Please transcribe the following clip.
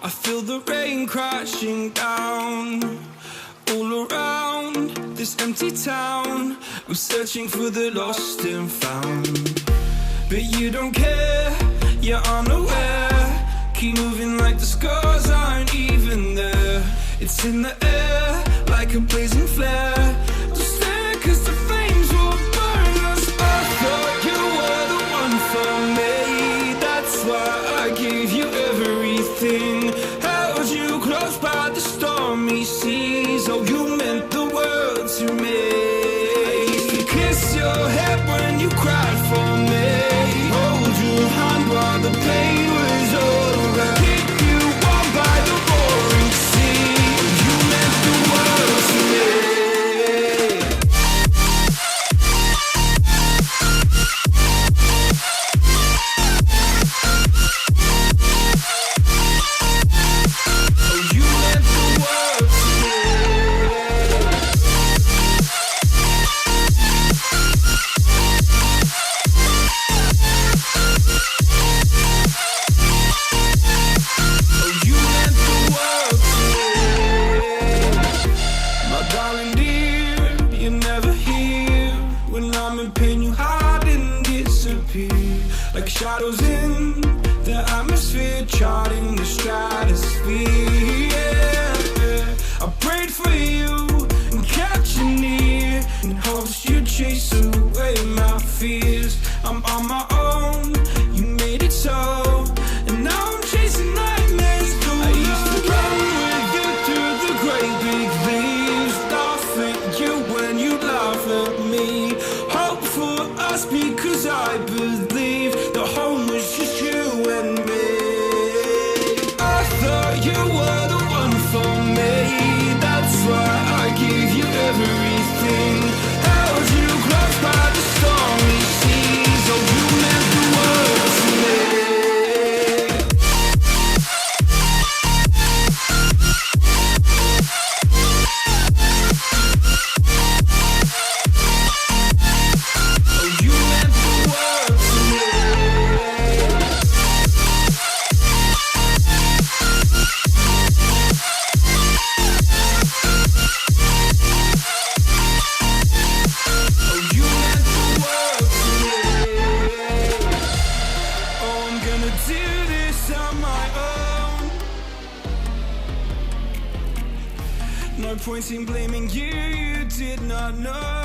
I feel the rain crashing down all around this empty town. I'm searching for the lost and found, but you don't care, you're unaware. Keep moving like the scars aren't even there. It's in the air like a blazing flare. Don't stare 'cause the flames will burn us. I thought you were the one for me. That's why I gave you everything. Held you close by the stormy seas. Oh, you meant the world to me. I used to kiss your head when you cried for me. Hold your hand while the pain was over. Keep you warm by the roaring sea. You meant the world to me. Like shadows in the atmosphere, charting the stratosphere. Yeah. I prayed for you and kept you near, in hopes you'd chase away my fears. I'm on my own, you made it so, and now I'm chasing nightmares through. I used to run with you through the great big leaves, laugh at you when you laugh at me. Hope for us because I believe the home was just you and me. I thought you were the one for me. That's why I gave you everything. Held you close by the stormy seas. Oh, you meant the world to me. No point in blaming you, you did not know.